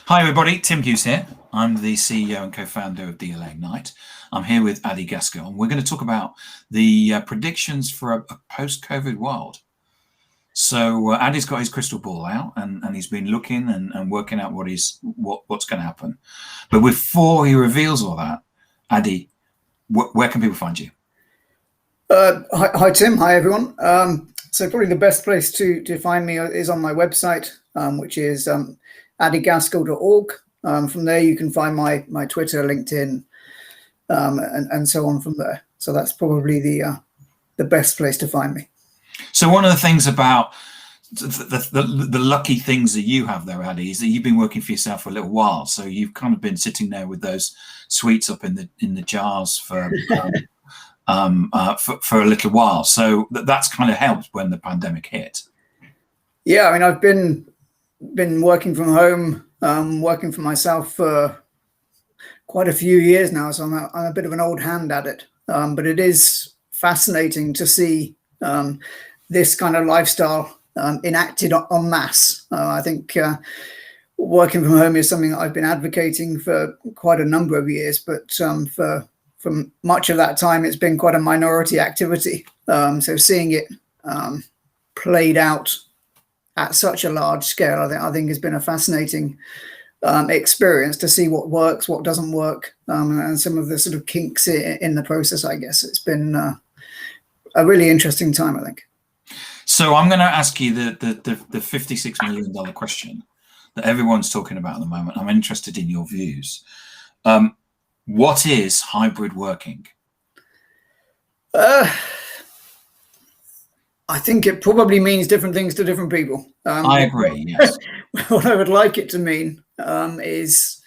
Hi everybody, Tim Hughes here. I'm the CEO and co-founder of DLA Ignite. I'm here with Adi Gaskell, and we're going to talk about the predictions for a post-COVID world. So Adi's got his crystal ball out, and he's been looking and working out what's going to happen. But before he reveals all that, Adi, where can people find you? Hi Tim, hi everyone. So probably the best place to find me is on my website, which is adigaskell.org. From there you can find my Twitter, LinkedIn, and so on from there. So that's probably the best place to find me. So one of the things about the lucky things that you have there, Adi, is that you've been working for yourself for a little while. So you've kind of been sitting there with those sweets up in the jars for a little while. So that's kind of helped when the pandemic hit. Yeah, I mean, I've been working from home, working for myself for quite a few years now. So I'm a bit of an old hand at it. But it is fascinating to see this kind of lifestyle enacted en masse. I think working from home is something that I've been advocating for quite a number of years, but for much of that time, it's been quite a minority activity. So seeing it played out at such a large scale, I think has been a fascinating experience to see what works, what doesn't work, and some of the sort of kinks in the process. I guess it's been a really interesting time, I think. So I'm going to ask you the $56 million question that everyone's talking about at the moment. I'm interested in your views. What is hybrid working? I think it probably means different things to different people. I agree, yes. What I would like it to mean is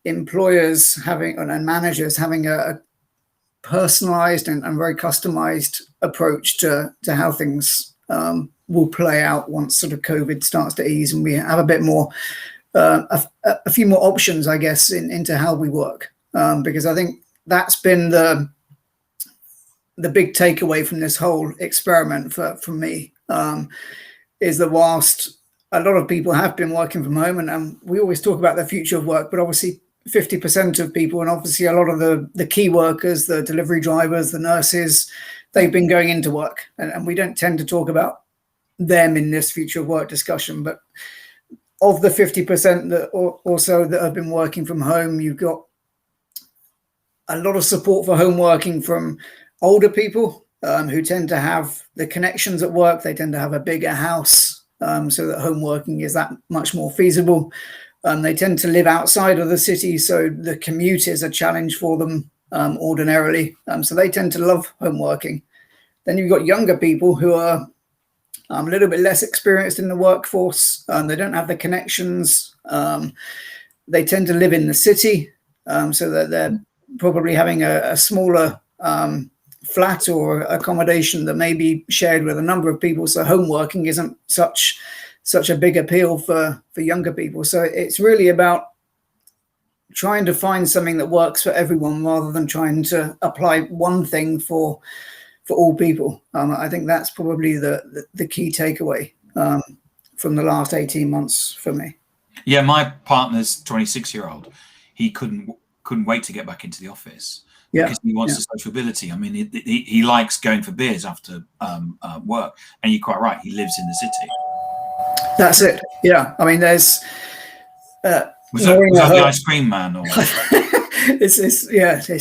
employers having and managers having a personalized and very customized approach to how things will play out once sort of COVID starts to ease and we have a bit more, a few more options, I guess, into how we work. Because I think that's been the big takeaway from this whole experiment for me, is that whilst a lot of people have been working from home, and we always talk about the future of work, but obviously 50% of people, and obviously a lot of the key workers, the delivery drivers, the nurses, they've been going into work. And we don't tend to talk about them in this future of work discussion, but of the 50% that or so that have been working from home, you've got a lot of support for home working from older people who tend to have the connections at work. They tend to have a bigger house, so that home working is that much more feasible. They tend to live outside of the city, so the commute is a challenge for them ordinarily. So they tend to love home working. Then you've got younger people who are a little bit less experienced in the workforce. They don't have the connections. They tend to live in the city, so that they're probably having a smaller flat or accommodation that may be shared with a number of people. So home working isn't such a big appeal for younger people. So it's really about trying to find something that works for everyone rather than trying to apply one thing for all people. I think that's probably the key takeaway from the last 18 months for me. Yeah, my partner's 26-year-old. He couldn't wait to get back into the office because he wants the sociability. I mean, he likes going for beers after work, and you're quite right. He lives in the city. That's it. Yeah, I mean, there's. Was that the ice cream man? Or it's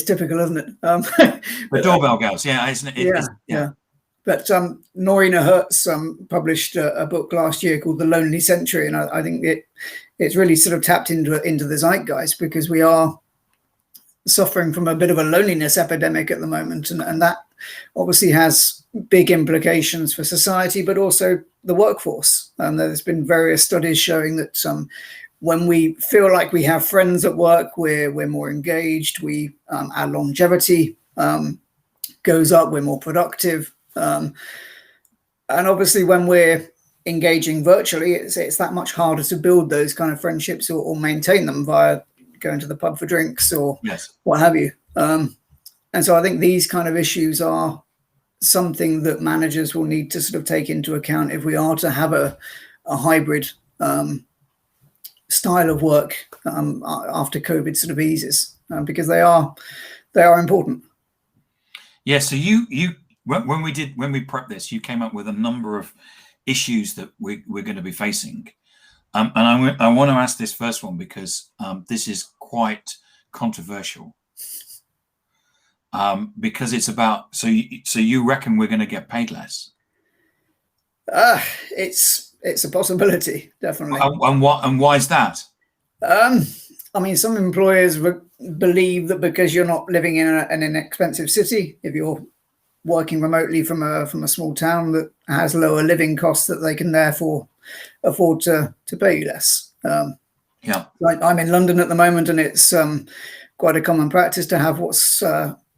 typical, isn't it? The doorbell girls, yeah, isn't it? Yeah. But Norina Hertz published a book last year called The Lonely Century, and I think it's really sort of tapped into the zeitgeist because we are suffering from a bit of a loneliness epidemic at the moment, and that obviously has big implications for society, but also the workforce. There's been various studies showing that when we feel like we have friends at work, we're more engaged, our longevity goes up, we're more productive. And obviously when we're engaging virtually, it's that much harder to build those kind of friendships or maintain them via going to the pub for drinks or what have you. And so I think these kind of issues are something that managers will need to sort of take into account if we are to have a hybrid style of work after COVID sort of eases, because they are important. Yeah. So when we prepped this, you came up with a number of issues that we're going to be facing. And I want to ask this first one because this is quite controversial. Because it's about, so you reckon we're going to get paid less? It's a possibility, definitely. And why is that? I mean, some employers believe that because you're not living in an inexpensive city, if you're working remotely from a small town that has lower living costs, that they can therefore afford to pay you less. Yeah. Like I'm in London at the moment, and it's quite a common practice to have what's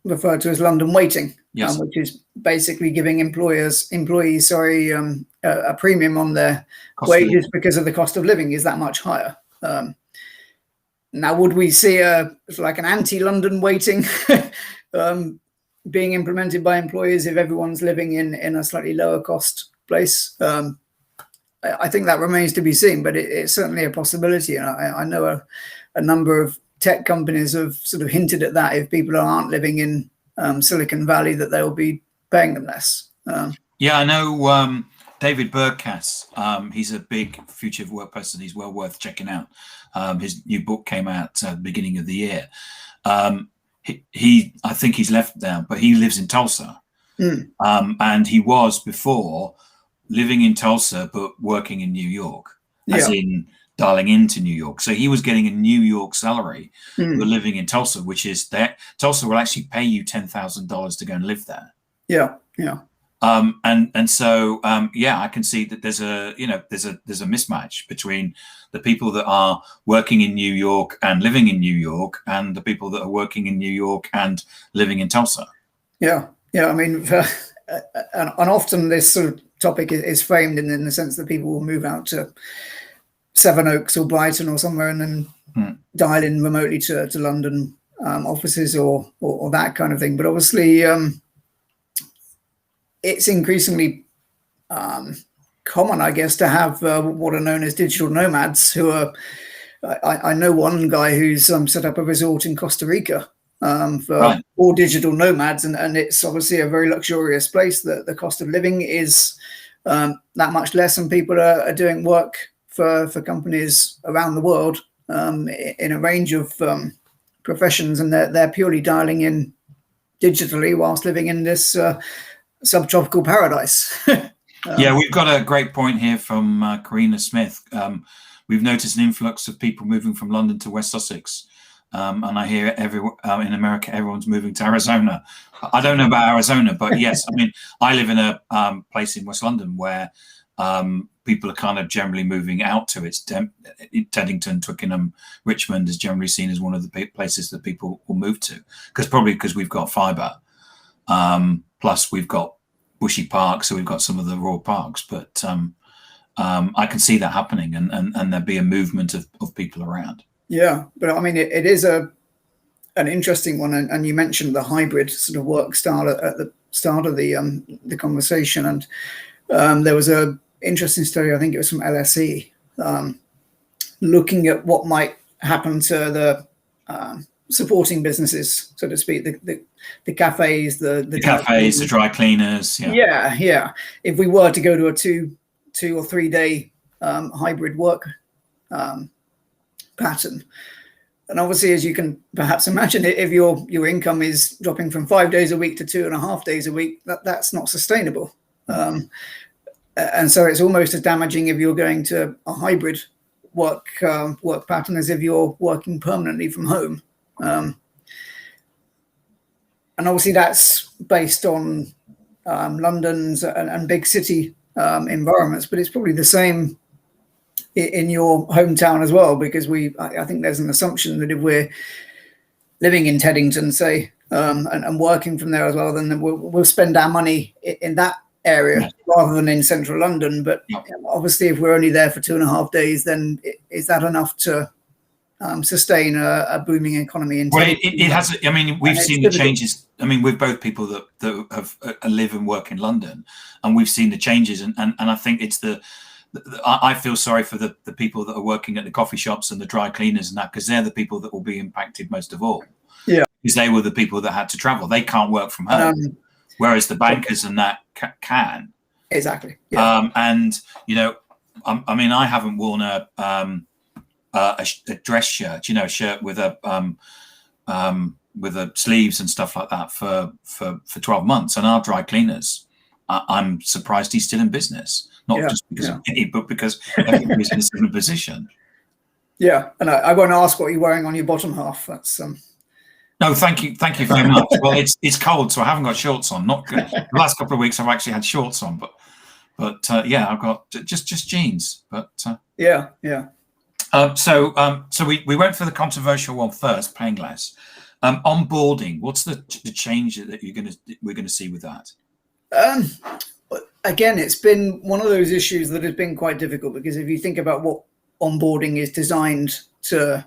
referred to as London waiting, yes. Which is basically giving employees a premium on their wages because of the cost of living is that much higher. Now, would we see like an anti-London waiting being implemented by employers if everyone's living in a slightly lower cost place? I think that remains to be seen, but it's certainly a possibility. And I know a number of tech companies have sort of hinted at that. If people aren't living in Silicon Valley, that they'll be paying them less. Yeah, I know David Burgkass. He's a big future of work person. He's well worth checking out. His new book came out at the beginning of the year. I think he's left now, but he lives in Tulsa. And he was before living in Tulsa, but working in New York, as in dialing into New York. So he was getting a New York salary, but living in Tulsa, which is that Tulsa will actually pay you $10,000 to go and live there. Yeah. And so I can see that there's a mismatch between the people that are working in New York and living in New York and the people that are working in New York and living in Tulsa. Yeah. I mean, and often this sort of topic is framed in the sense that people will move out to Sevenoaks or Brighton or somewhere and then dial in remotely to London offices or that kind of thing. But obviously, it's increasingly common, I guess, to have what are known as digital nomads who are, I know one guy who's set up a resort in Costa Rica for all digital nomads. And it's obviously a very luxurious place. The cost of living is that much less, and people are doing work for companies around the world in a range of professions, and they're purely dialing in digitally whilst living in this subtropical paradise. Yeah, we've got a great point here from Karina Smith. We've noticed an influx of people moving from London to West Sussex. And I hear in America, everyone's moving to Arizona. I don't know about Arizona, but yes, I mean, I live in a place in West London where people are kind of generally moving out to. It's Teddington, Twickenham, Richmond is generally seen as one of the places that people will move to, because we've got fibre. Plus, we've got Bushy Park, so we've got some of the raw parks. But I can see that happening, and there'd be a movement of people around. Yeah, but I mean, it is an interesting one, and you mentioned the hybrid sort of work style at the start of the conversation, and there was a interesting study, I think it was from LSE, looking at what might happen to the supporting businesses, so to speak, the cafes, the cafes, the dry cleaners. Yeah. If we were to go to a two or 3 day hybrid work pattern, and obviously, as you can perhaps imagine, if your income is dropping from 5 days a week to 2.5 days a week, that's not sustainable. And so it's almost as damaging if you're going to a hybrid work pattern as if you're working permanently from home. And obviously that's based on London's and big city environments, but it's probably the same in your hometown as well, because I think there's an assumption that if we're living in Teddington, say, and working from there as well, then we'll spend our money in that area rather than in central London. But obviously, if we're only there for 2.5 days, then is that enough to sustain a booming economy? It has. I mean, we've seen the changes. I mean, we're both people that have live and work in London, and we've seen the changes. And I think it's the I feel sorry for the people that are working at the coffee shops and the dry cleaners and that, because they're the people that will be impacted most of all. Yeah, because they were the people that had to travel. They can't work from home, whereas the bankers and that can. Exactly. Yeah. And I mean, I haven't worn a dress shirt, a shirt with the sleeves and stuff like that for 12 months. And our dry cleaners, I'm surprised he's still in business. Not just because of me, but because everybody's in a similar position. Yeah, and I won't ask what you're wearing on your bottom half. That's No, thank you very much. Well, it's cold, so I haven't got shorts on. Not good. The last couple of weeks, I've actually had shorts on, but yeah, I've got just jeans. But yeah. So we went for the controversial one first, paying less. Onboarding. What's the change that we're gonna see with that? Again, it's been one of those issues that has been quite difficult, because if you think about what onboarding is designed to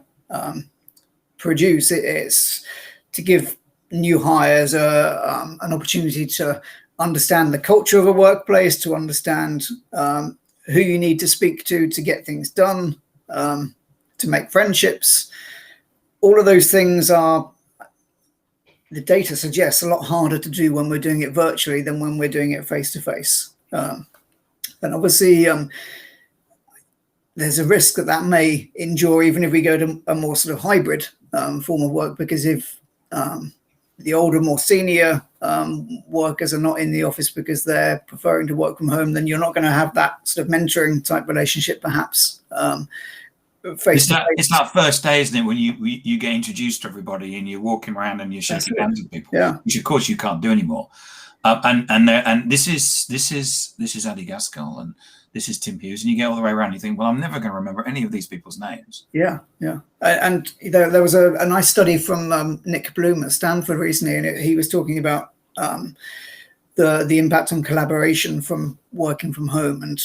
produce, it's to give new hires an opportunity to understand the culture of a workplace, to understand who you need to speak to get things done, to make friendships. All of those things are, the data suggests, a lot harder to do when we're doing it virtually than when we're doing it face to face. And obviously, there's a risk that may endure even if we go to a more sort of hybrid form of work, because if the older, more senior workers are not in the office because they're preferring to work from home, then you're not going to have that sort of mentoring type relationship, perhaps. It's that first day, isn't it, when you get introduced to everybody and you're walking around and you're shaking hands with people, which of course you can't do anymore. And this is Adi Gaskell, and this is Tim Hughes, and you get all the way around. You think, well, I'm never going to remember any of these people's names. Yeah. And there was a nice study from Nick Bloom at Stanford recently, and he was talking about the impact on collaboration from working from home. And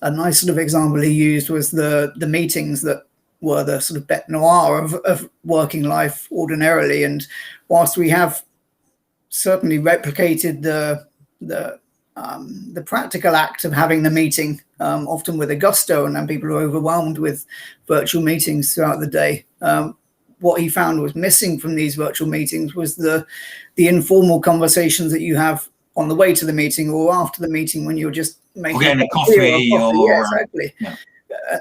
a nice sort of example he used was the meetings that were the sort of bête noire of working life ordinarily. And whilst we have certainly replicated the practical act of having the meeting, often with a gusto, and then people are overwhelmed with virtual meetings throughout the day. What he found was missing from these virtual meetings was the informal conversations that you have on the way to the meeting or after the meeting, when you're just making a coffee. Yeah, exactly. Yeah.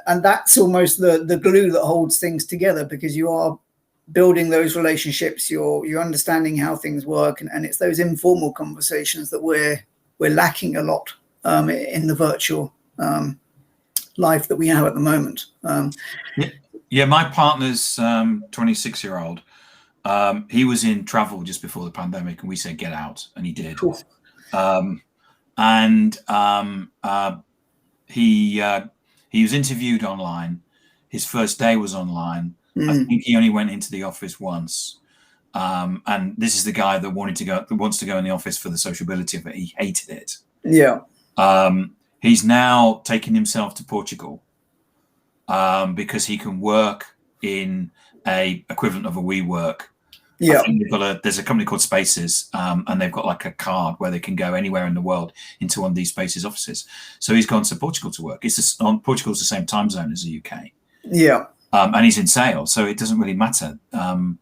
And that's almost the glue that holds things together, because you are building those relationships, you're understanding how things work, and it's those informal conversations that we're lacking a lot in the virtual life that we have at the moment. My partner's 26-year-old. He was in travel just before the pandemic, and we said get out, and he did. Cool. He was interviewed online. His first day was online. I think he only went into the office once. And this is the guy that wants to go in the office for the sociability of it. He hated it. Yeah. He's now taken himself to Portugal because he can work in a equivalent of a WeWork. Yeah. I think there's a company called Spaces, and they've got like a card where they can go anywhere in the world into one of these Spaces offices. So he's gone to Portugal to work. Portugal's the same time zone as the UK. Yeah. And he's in sales, so it doesn't really matter. And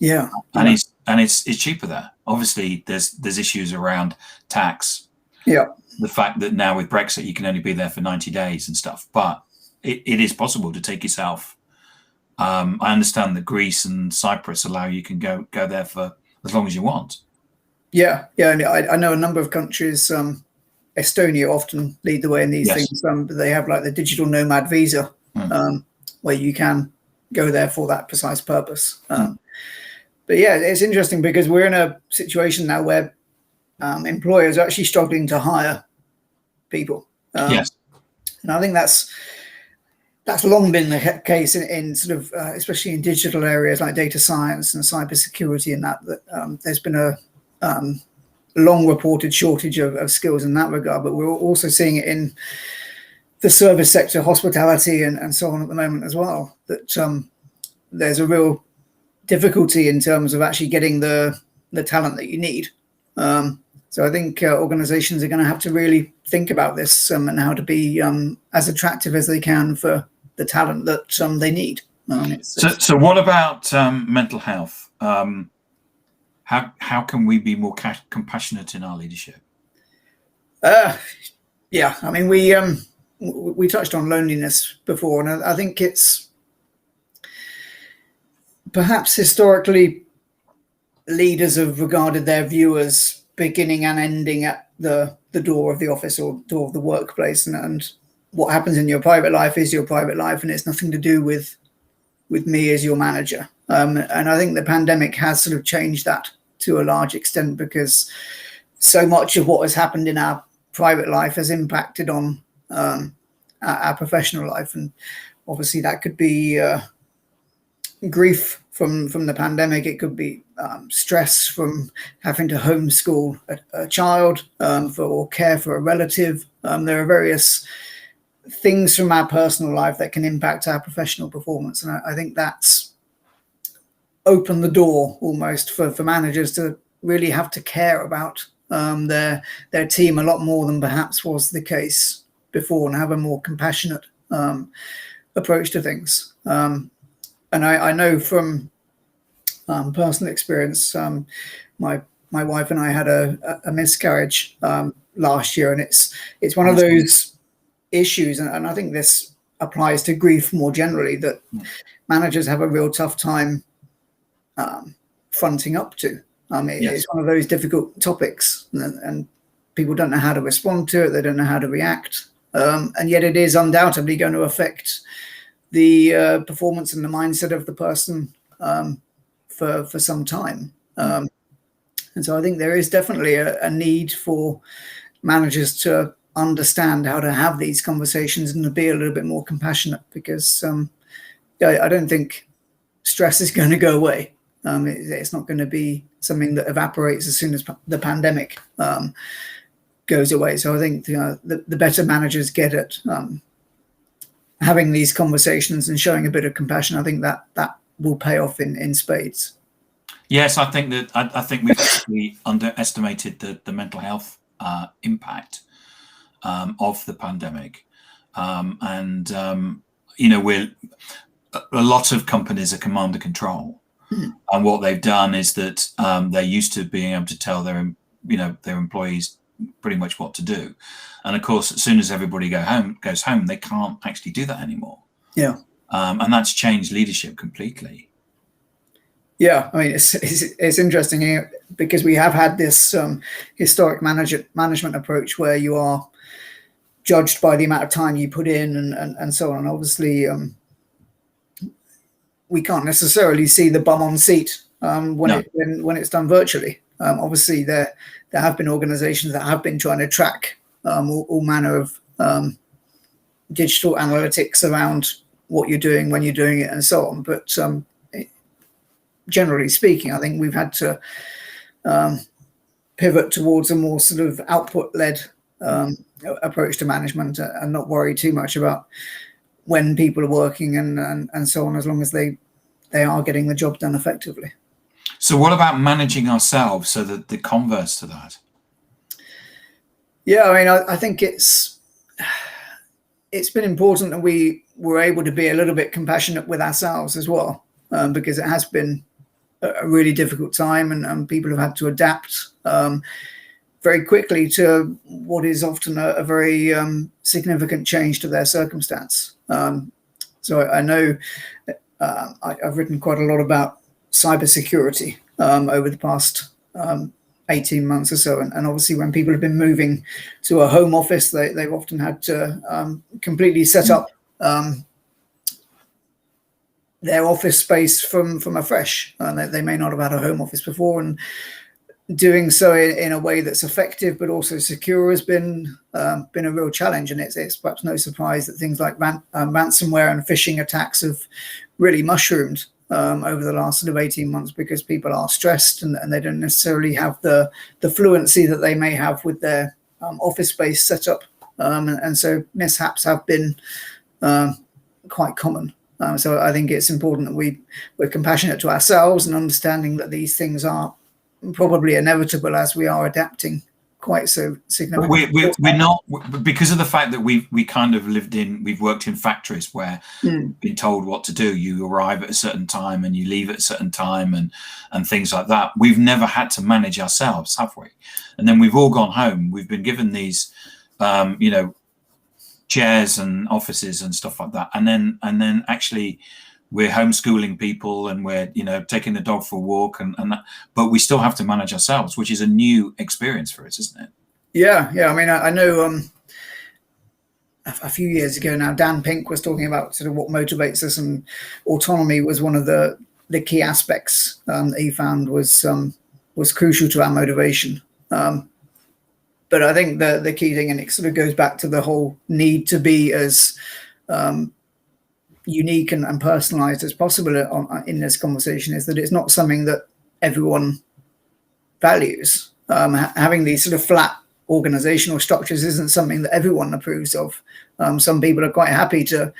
it's cheaper there. Obviously, there's issues around tax. Yeah. The fact that now with Brexit you can only be there for 90 days and stuff, but it is possible to take yourself. I understand that Greece and Cyprus allow you can go there for as long as you want. Yeah. And I know a number of countries. Estonia often lead the way in these things. They have like the digital nomad visa, where you can go there for that precise purpose. But yeah, it's interesting because we're in a situation now where employers are actually struggling to hire people. Yes. And I think that's long been the case in sort of, especially in digital areas like data science and cybersecurity, and that there's been a long reported shortage of skills in that regard. But we're also seeing it in the service sector, hospitality, and so on at the moment as well, that there's a real difficulty in terms of actually getting the talent that you need. So I think organizations are going to have to really think about this and how to be as attractive as they can for the talent that they need. So what about mental health? How can we be more compassionate in our leadership? Yeah, I mean, we touched on loneliness before, and I think it's perhaps historically leaders have regarded their viewers beginning and ending at the door of the office or door of the workplace, and what happens in your private life is your private life, and it's nothing to do with me as your manager. And I think the pandemic has sort of changed that to a large extent, because so much of what has happened in our private life has impacted on our professional life, and obviously that could be grief from the pandemic. It could be stress from having to homeschool a child or care for a relative. There are various things from our personal life that can impact our professional performance, and I think that's opened the door almost for managers to really have to care about their team a lot more than perhaps was the case before, and have a more compassionate approach to things. And I know from personal experience, my wife and I had a miscarriage last year, and it's one of those issues, and I think this applies to grief more generally, that managers have a real tough time fronting up to. It's one of those difficult topics, and people don't know how to respond to it. They don't know how to react, and yet it is undoubtedly going to affect the performance and the mindset of the person for some time. And so I think there is definitely a need for managers to understand how to have these conversations and to be a little bit more compassionate, because I don't think stress is going to go away. It's not going to be something that evaporates as soon as the pandemic goes away. So I think the better managers get at having these conversations and showing a bit of compassion, I think that will pay off in spades. Yes, I think we've actually underestimated the mental health impact of the pandemic, and we're a lot of companies are command and control, and what they've done is that they're used to being able to tell their employees pretty much what to do, and of course, as soon as everybody goes home, they can't actually do that anymore. Yeah, and that's changed leadership completely. Yeah, I mean, it's interesting here, because we have had this historic management approach where you are judged by the amount of time you put in and so on. Obviously, we can't necessarily see the bum on seat when it's done virtually. Obviously, there have been organizations that have been trying to track all manner of digital analytics around what you're doing, when you're doing it, and so on. But generally speaking, I think we've had to pivot towards a more sort of output-led approach to management, and not worry too much about when people are working and so on, as long as they are getting the job done effectively. So what about managing ourselves, so that the converse to that? Yeah, I mean, I think it's been important that we were able to be a little bit compassionate with ourselves as well, because it has been a really difficult time, and people have had to adapt very quickly to what is often a very significant change to their circumstance. So I know I've written quite a lot about cybersecurity over the past 18 months or so, and obviously when people have been moving to a home office, they've often had to completely set up their office space from afresh. They may not have had a home office before, and doing so in a way that's effective but also secure has been a real challenge. And it's perhaps no surprise that things like ransomware and phishing attacks have really mushroomed over the last sort of 18 months, because people are stressed and they don't necessarily have the fluency that they may have with their office space set up, and so mishaps have been quite common. So I think it's important that we're compassionate to ourselves, and understanding that these things are probably inevitable as we are adapting quite so But significant. we're not, because of the fact that we kind of we've worked in factories where we've been told what to do. You arrive at a certain time and you leave at a certain time, and things like that. We've never had to manage ourselves, have we? And then we've all gone home. We've been given these, chairs and offices and stuff like that. And then actually we're homeschooling people, and we're, taking the dog for a walk, and that, but we still have to manage ourselves, which is a new experience for us, isn't it? Yeah. I mean, I know a few years ago now, Dan Pink was talking about sort of what motivates us, and autonomy was one of the key aspects that he found was crucial to our motivation. But I think the key thing, and it sort of goes back to the whole need to be as unique and personalized as possible in this conversation, is that it's not something that everyone values. Having these sort of flat organizational structures isn't something that everyone approves of. Some people are quite happy to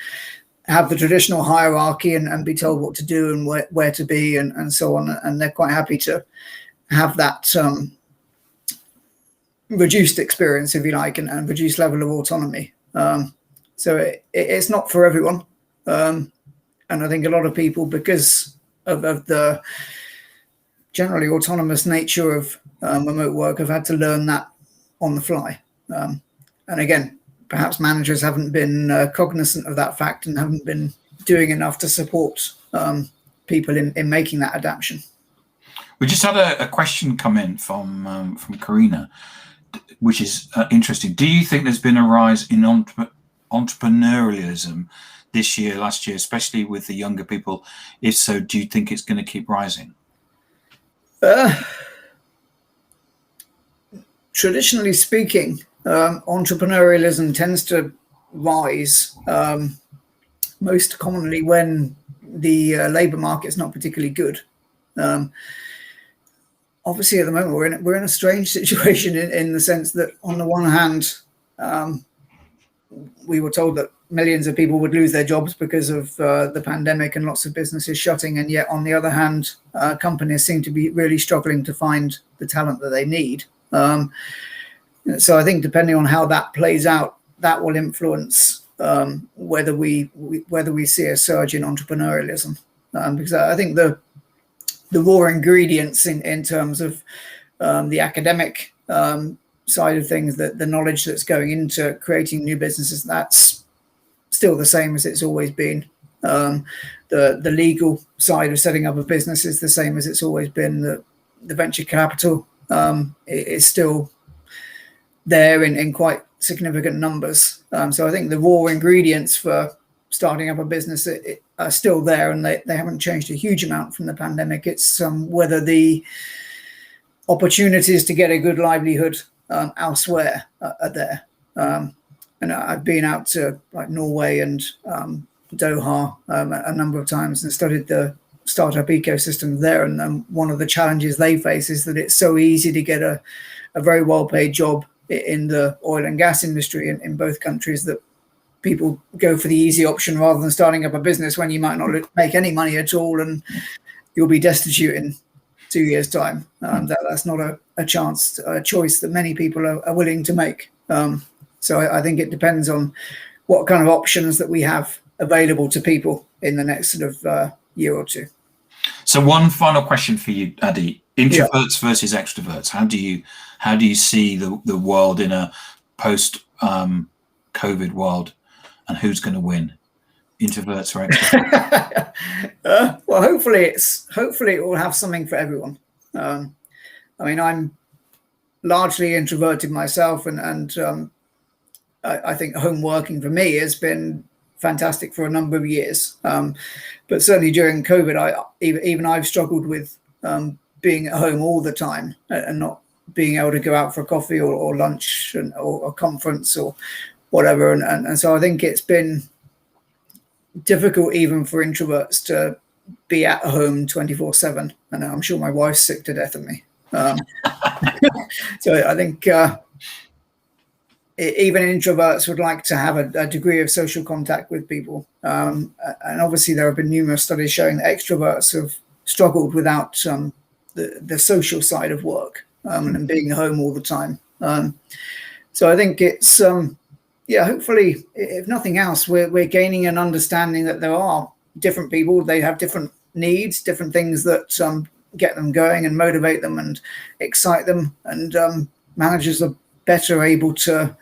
have the traditional hierarchy and be told what to do and where to be and so on. And they're quite happy to have that reduced experience, if you like, and reduced level of autonomy. So it's not for everyone. And I think a lot of people, because of the generally autonomous nature of remote work, have had to learn that on the fly. And again, perhaps managers haven't been cognizant of that fact and haven't been doing enough to support people in making that adaptation. We just had a question come in from Karina, which is interesting. Do you think there's been a rise in entrepreneurialism this year, last year, especially with the younger people? If so, do you think it's going to keep rising? Traditionally speaking, entrepreneurialism tends to rise most commonly when the labor market is not particularly good. Obviously, at the moment, we're in a strange situation in the sense that, on the one hand, we were told that millions of people would lose their jobs because of the pandemic and lots of businesses shutting, and yet, on the other hand, companies seem to be really struggling to find the talent that they need. So I think, depending on how that plays out, that will influence whether we see a surge in entrepreneurialism, because I think the raw ingredients in terms of the academic side of things, the knowledge that's going into creating new businesses, that's still the same as it's always been. The legal side of setting up a business is the same as it's always been. The venture capital is still there in quite significant numbers. So I think the raw ingredients for starting up a business are still there, and they haven't changed a huge amount from the pandemic. It's whether the opportunities to get a good livelihood elsewhere are there. And I've been out to like Norway and Doha a number of times and studied the startup ecosystem there. And one of the challenges they face is that it's so easy to get a very well-paid job in the oil and gas industry in both countries, that people go for the easy option rather than starting up a business when you might not make any money at all and you'll be destitute in 2 years' time. That's not a choice that many people are willing to make. So I think it depends on what kind of options that we have available to people in the next sort of year or two. So one final question for you, Adi. Introverts versus extroverts. How do you see the world in a post COVID world, and who's going to win, introverts or extroverts? Well, hopefully it will have something for everyone. I mean, I'm largely introverted myself, and I think home working for me has been fantastic for a number of years. But certainly during COVID, I've struggled with being at home all the time and not being able to go out for a coffee or lunch or a conference or whatever. And so I think it's been difficult even for introverts to be at home 24/7. And I'm sure my wife's sick to death of me. So I think even introverts would like to have a degree of social contact with people. And obviously there have been numerous studies showing that extroverts have struggled without the social side of work and being home all the time. So I think it's, yeah, hopefully, if nothing else, we're gaining an understanding that there are different people. They have different needs, different things that get them going and motivate them and excite them. And managers are better able to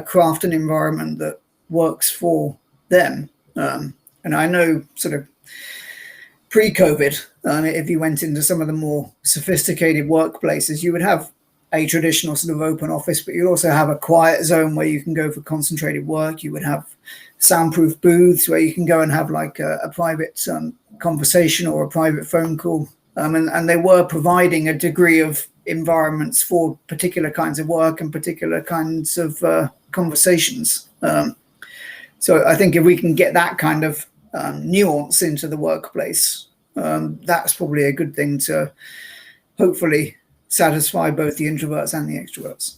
craft an environment that works for them. And I know sort of pre-COVID, if you went into some of the more sophisticated workplaces, you would have a traditional sort of open office, but you'd also have a quiet zone where you can go for concentrated work. You would have soundproof booths where you can go and have like a private conversation or a private phone call. And they were providing a degree of environments for particular kinds of work and particular kinds of conversations. So I think if we can get that kind of nuance into the workplace, that's probably a good thing to hopefully satisfy both the introverts and the extroverts.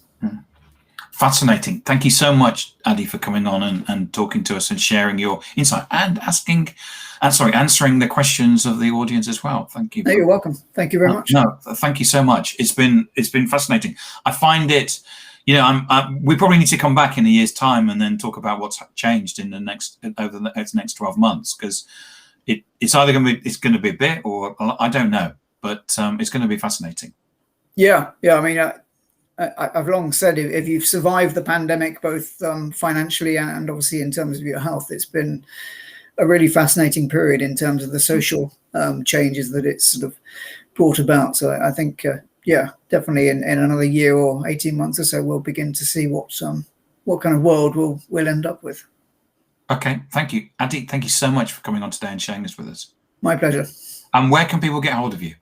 Fascinating. Thank you so much, Adi, for coming on and talking to us and sharing your insight and answering the questions of the audience as well. Thank you. No, you're welcome. Thank you very much. No, thank you so much. It's been fascinating. I find it, we probably need to come back in a year's time and then talk about what's changed in over the next 12 months, because it's either going to be a bit, or I don't know, but it's going to be fascinating. Yeah. I mean, I've long said if you've survived the pandemic, both financially and obviously in terms of your health, it's been a really fascinating period in terms of the social changes that it's sort of brought about. So I think, definitely in another year or 18 months or so, we'll begin to see what kind of world we'll end up with. Okay. Thank you. Adi, thank you so much for coming on today and sharing this with us. My pleasure. And where can people get hold of you?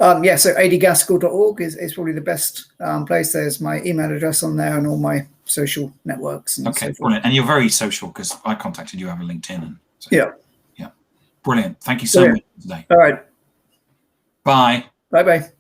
So adgaskell.org is probably the best place. There's my email address on there and all my social networks. And okay, so brilliant. And you're very social, because I contacted you over LinkedIn. And so, yeah. Brilliant. Thank you so much today. All right. Bye. Bye-bye.